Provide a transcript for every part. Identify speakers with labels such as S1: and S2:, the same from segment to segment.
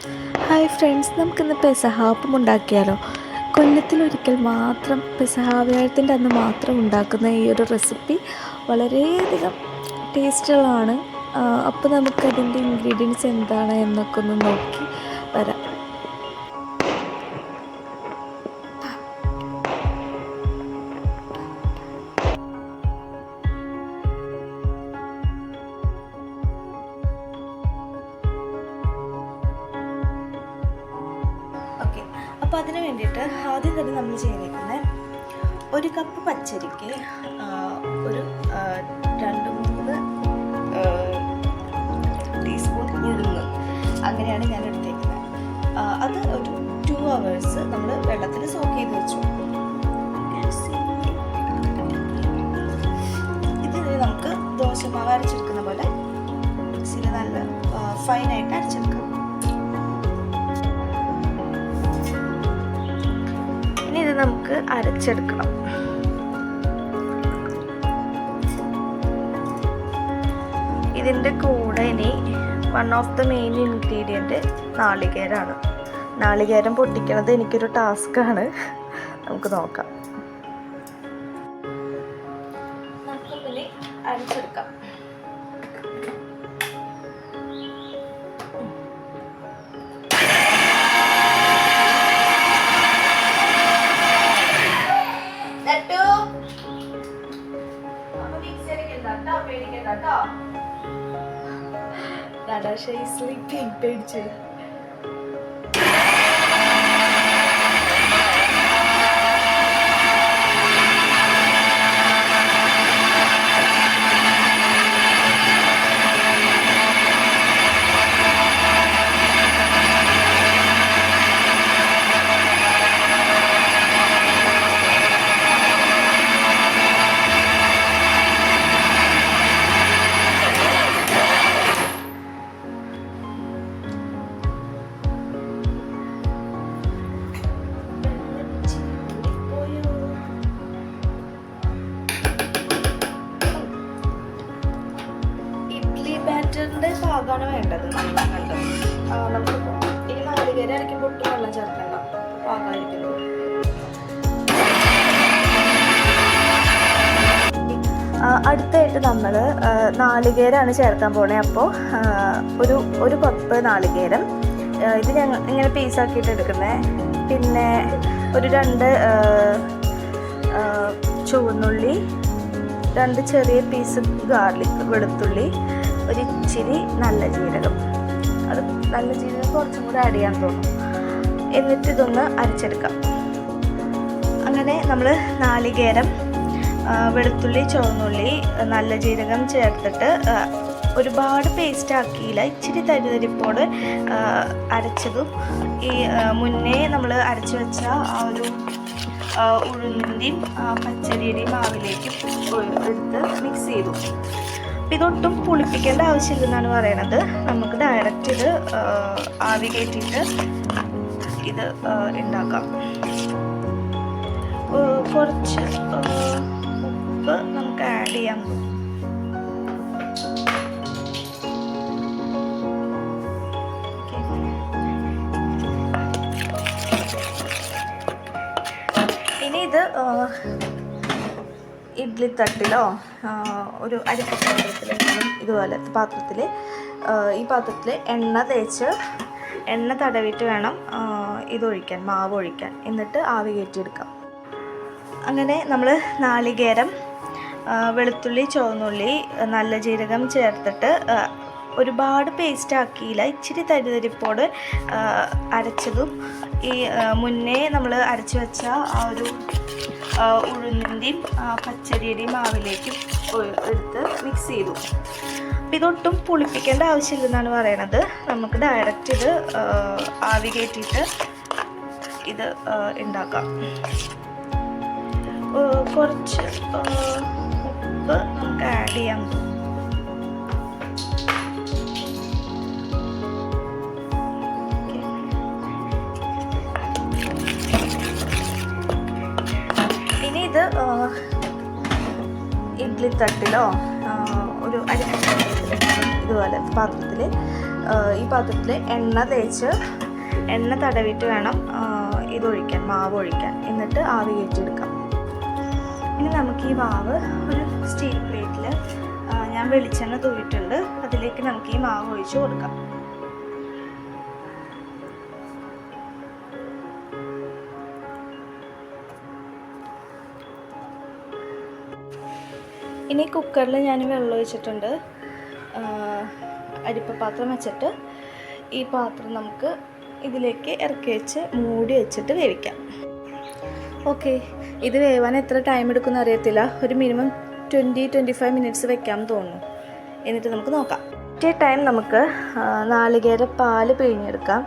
S1: Hi friends, നമുക്കിന്ന് പെസഹാപ്പം ഉണ്ടാക്കിയാലോ. കൊല്ലത്തിലൊരിക്കൽ മാത്രം പെസഹ വ്യാഴത്തിൻ്റെ അന്ന് മാത്രം ഉണ്ടാക്കുന്ന ഈ ഒരു റെസിപ്പി വളരെയധികം ടേസ്റ്റുള്ളതാണ്. അപ്പോൾ നമുക്കതിൻ്റെ ഇൻഗ്രീഡിയൻസ് എന്താണ് എന്നൊക്കെ ഒന്ന് നോക്കി വരാം. ഓക്കെ, അപ്പോൾ അതിന് വേണ്ടിയിട്ട് ആദ്യം തന്നെ നമ്മൾ ചെയ്തേക്കുന്നത് 1 കപ്പ് പച്ചരിക്ക് ഒരു 2-3 ടീസ്പൂൺ ഉഴുന്ന്, അങ്ങനെയാണ് ഞാൻ എടുത്തേക്കുന്നത്. അത് ഒരു 2 hours നമ്മൾ വെള്ളത്തിൽ സോക്ക് ചെയ്ത് വെച്ചു. ഇത് നമുക്ക് ദോശമാവ് അരച്ചെടുക്കുന്ന പോലെ മിക്സിയിൽ നല്ല ഫൈനായിട്ട് അരച്ചെടുക്കാം. ഇനി ഇത് നമുക്ക് അരച്ചെടുക്കണം. ഇതിൻ്റെ കൂടെ ഇനി one of the main ingredient നാളികേരമാണ്. നാളികേരം പൊട്ടിക്കണത് എനിക്കൊരു ടാസ്ക്കാണ്. നമുക്ക് നോക്കാം. നമുക്കിതിനെ അരച്ചെടുക്കാം. പേടിച്ചു. ബാറ്ററിൻ്റെ പാകമാണ് വേണ്ടത്. നമുക്ക് ഈ നാളികേരം അരയ്ക്കുമ്പോൾ ഒട്ടും വെള്ളം ചേർക്കണ്ട, പാകമായിരിക്കുന്നത്. അടുത്തായിട്ട് നമ്മൾ നാളികേരമാണ് ചേർക്കാൻ പോണേ. അപ്പോൾ ഒരു കപ്പ് നാളികേരം ഇത് ഞങ്ങൾ ഇങ്ങനെ പീസാക്കിയിട്ട് എടുക്കുന്നത്. പിന്നെ ഒരു 2 ചുവന്നുള്ളി, 2 ചെറിയ പീസ് ഗാർലിക്, വെളുത്തുള്ളി, ഒരു ഇച്ചിരി നല്ല ജീരകം. അത് നല്ല ജീരകം കുറച്ചും കൂടെ ആഡ് ചെയ്യാൻ തോന്നും. എന്നിട്ട് ഇതൊന്ന് അരച്ചെടുക്കാം. അങ്ങനെ നമ്മൾ നാളികേരം, വെളുത്തുള്ളി, ചുവന്നുള്ളി, നല്ല ജീരകം ചേർത്തിട്ട് ഒരുപാട് പേസ്റ്റ് ആക്കിയില്ല, ഇച്ചിരി തരിതരിപ്പോട് അരച്ചതും ഈ മുന്നേ നമ്മൾ അരച്ചു വെച്ച ആ ഒരു ഉഴുന്നിൻ്റെയും പച്ചരിയുടെയും മാവിലേക്കും എടുത്ത് മിക്സ് ചെയ്തു. അപ്പം ഇതൊട്ടും പുളിപ്പിക്കേണ്ട ആവശ്യമില്ലെന്നാണ് പറയണത്. നമുക്ക് ഡയറക്റ്റ് ഇത് ആവി കയറ്റിയിട്ട് ഇത് ഉണ്ടാക്കാം. കുറച്ച് ഉപ്പ് നമുക്ക് ആഡ് ചെയ്യാൻ പോകും. ഇനി ഇത് ഇഡ്ഡലി തട്ടിലോ ഒരു അരിപ്പപ്പാത്രത്തിൽ, ഇതുപോലെ പാത്രത്തിൽ, ഈ പാത്രത്തിൽ എണ്ണ തടവിയിട്ട് വേണം ഇതൊഴിക്കാൻ, മാവ് ഒഴിക്കാൻ. എന്നിട്ട് ആവി കയറ്റിയെടുക്കാം. അങ്ങനെ നമ്മൾ നാളികേരം, വെളുത്തുള്ളി, ചുവന്നുള്ളി, നല്ല ജീരകം ചേർത്തിട്ട് ഒരുപാട് പേസ്റ്റ് ആക്കിയില്ല, ഇച്ചിരി തരിതരിപ്പോട് അരച്ചതും ഈ മുന്നേ നമ്മൾ അരച്ചു വെച്ച ആ ഒരു ഉഴുന്നിൻ്റെയും പച്ചരിയുടെയും മാവിലേക്കും എടുത്ത് മിക്സ് ചെയ്തു. അപ്പം ഇതൊട്ടും പുളിപ്പിക്കേണ്ട ആവശ്യമില്ലെന്നാണ് പറയണത്. നമുക്ക് ഡയറക്റ്റ് ഇത് ആവി കയറ്റിയിട്ട് ഇത് ഉണ്ടാക്കാം. കുറച്ച് ഉപ്പ് നമുക്ക് ആഡ് ചെയ്യാൻ പോകും. ഇത് ഇഡ്ഡലി തട്ടിലോ ഒരു അരിപ്പപ്പാത്രത്തിൽ, ഇതുപോലെ പാത്രത്തിൽ ഈ പാത്രത്തിൽ എണ്ണ തടവിയിട്ട് വേണം ഇതൊഴിക്കാൻ, മാവ് ഒഴിക്കാൻ. എന്നിട്ട് ആവി കയറ്റിയെടുക്കാം. ഇനി നമുക്ക് ഈ മാവ് ഒരു സ്റ്റീൽ പ്ലേറ്റിൽ ഞാൻ വെളിച്ചെണ്ണ തൂവിയിട്ടുണ്ട്, അതിലേക്ക് നമുക്ക് ഈ മാവ് ഒഴിച്ച് കൊടുക്കാം. ഇനി കുക്കറിൽ ഞാൻ വെള്ളം ഒഴിച്ചിട്ടുണ്ട്. അരിപ്പപാത്രം വെച്ചിട്ട് ഈ പാത്രം നമുക്ക് ഇതിലേക്ക് ഇറക്കി വെച്ച് മൂടി വെച്ചിട്ട് വേവിക്കാം. ഓക്കെ, ഇത് വേവാൻ എത്ര ടൈം എടുക്കുമെന്ന് അറിയത്തില്ല. ഒരു മിനിമം 20-25 മിനിറ്റ്സ് വെക്കാമെന്ന് തോന്നുന്നു. എന്നിട്ട് നമുക്ക് നോക്കാം. ടൈം നമുക്ക് നാളികേര പാല് പിഴിഞ്ഞെടുക്കാം.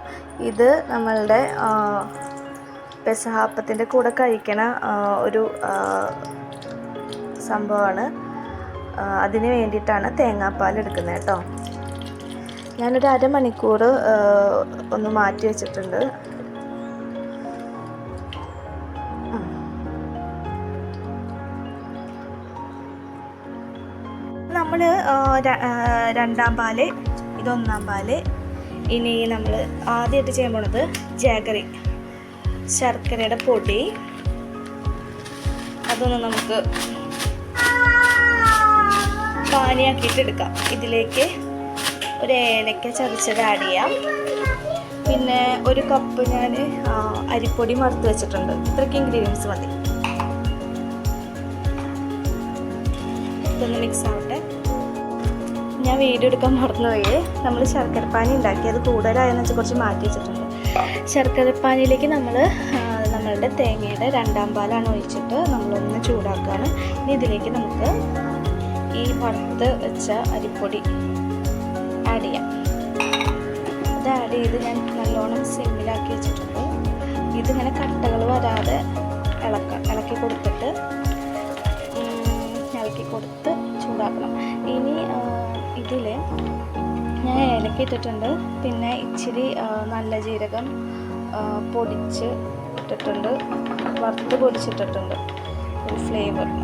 S1: ഇത് നമ്മളുടെ പെസഹാപ്പത്തിൻ്റെ കൂടെ കഴിക്കണ ഒരു സംഭവമാണ്. അതിന് വേണ്ടിയിട്ടാണ് തേങ്ങാപ്പാൽ എടുക്കുന്നത് കേട്ടോ. ഞാനൊരു അരമണിക്കൂർ ഒന്ന് മാറ്റി വെച്ചിട്ടുണ്ട്. നമ്മൾ രണ്ടാം പാല്, ഇത് ഒന്നാം പാല്. ഇനി നമ്മൾ ആദ്യമായിട്ട് ചെയ്യാൻ പോണത് ജാഗറി, ശർക്കരയുടെ പൊടി. അതൊന്ന് നമുക്ക് പാനിയാക്കിയിട്ട് എടുക്കാം. ഇതിലേക്ക് ഒരു ഏലക്ക ചതച്ചത് ആഡ് ചെയ്യാം. പിന്നെ ഒരു കപ്പ് ഞാൻ അരിപ്പൊടി വറുത്ത് വെച്ചിട്ടുണ്ട്. ഇത്രയ്ക്ക് ഇൻഗ്രീഡിയൻസ് മതി. ഇതൊന്ന് മിക്സ് ആവട്ടെ. ഞാൻ വീഡിയോ എടുക്കാൻ മറന്നുപോയി. നമ്മൾ ശർക്കരപ്പാനി ഉണ്ടാക്കി, അത് കൂടുതലായെന്ന് വെച്ചാൽ കുറച്ച് മാറ്റി വെച്ചിട്ടുണ്ട്. ശർക്കരപ്പാനിയിലേക്ക് നമ്മളുടെ തേങ്ങയുടെ രണ്ടാം പാലാണ് ഒഴിച്ചിട്ട് നമ്മളൊന്ന് ചൂടാക്കുകയാണ്. ഇനി ഇതിലേക്ക് നമുക്ക് ഈ വറുത്ത് വെച്ച അരിപ്പൊടി ആഡ് ചെയ്യാം. ഇത് ആഡ് ചെയ്ത് ഞാൻ നല്ലോണം സിമ്മിലാക്കി വെച്ചിട്ടുണ്ട്. ഇതിങ്ങനെ കട്ടകൾ വരാതെ ഇളക്കി കൊടുത്ത് ചൂടാക്കണം. ഇനി ഇതിൽ ഞാൻ ഏലക്ക ഇട്ടിട്ടുണ്ട്. പിന്നെ ഇച്ചിരി നല്ല ജീരകം പൊടിച്ച് ഇട്ടിട്ടുണ്ട്, വറുത്ത് പൊടിച്ചിട്ടിട്ടുണ്ട് ഒരു ഫ്ലേവറിന്.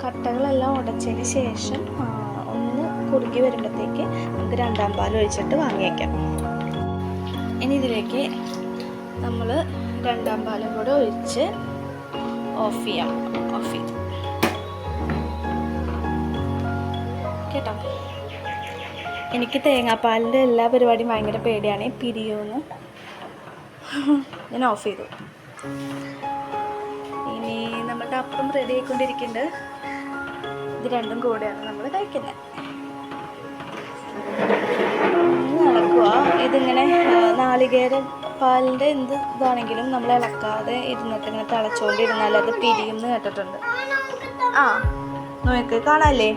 S1: കട്ടകളെല്ലാം ഉടച്ചതിന് ശേഷം ഒന്ന് കുറുകി വരുമ്പോഴത്തേക്ക് നമുക്ക് രണ്ടാം പാൽ ഒഴിച്ചിട്ട് വാങ്ങി വയ്ക്കാം. ഇനി ഇതിലേക്ക് നമ്മൾ രണ്ടാം പാലും കൂടെ ഒഴിച്ച് ഓഫ് ചെയ്യാം. കേട്ടോ. എനിക്ക് തേങ്ങാപ്പാലിൻ്റെ എല്ലാ പരിപാടിയും ഭയങ്കര പേടിയാണ്, പിരിയുമെന്ന്. ഞാൻ ഓഫ് ചെയ്തു. ഇനി നമ്മുടെ അപ്പം റെഡി ആയിക്കൊണ്ടിരിക്കുന്നുണ്ട്. ഇത് രണ്ടും കൂടെയാണ് നമ്മൾ കഴിക്കുന്നത്. നടക്കുക. ഇതിങ്ങനെ നാളികേര പാലിൻ്റെ എന്ത് ഇതാണെങ്കിലും നമ്മൾ ഇളക്കാതെ ഇരുന്നിട്ട് ഇങ്ങനെ തിളച്ചുകൊണ്ടിരുന്നാൽ അത് പിരിയുമെന്ന് കേട്ടിട്ടുണ്ട്. നോക്ക്, കാണാല്ലേ?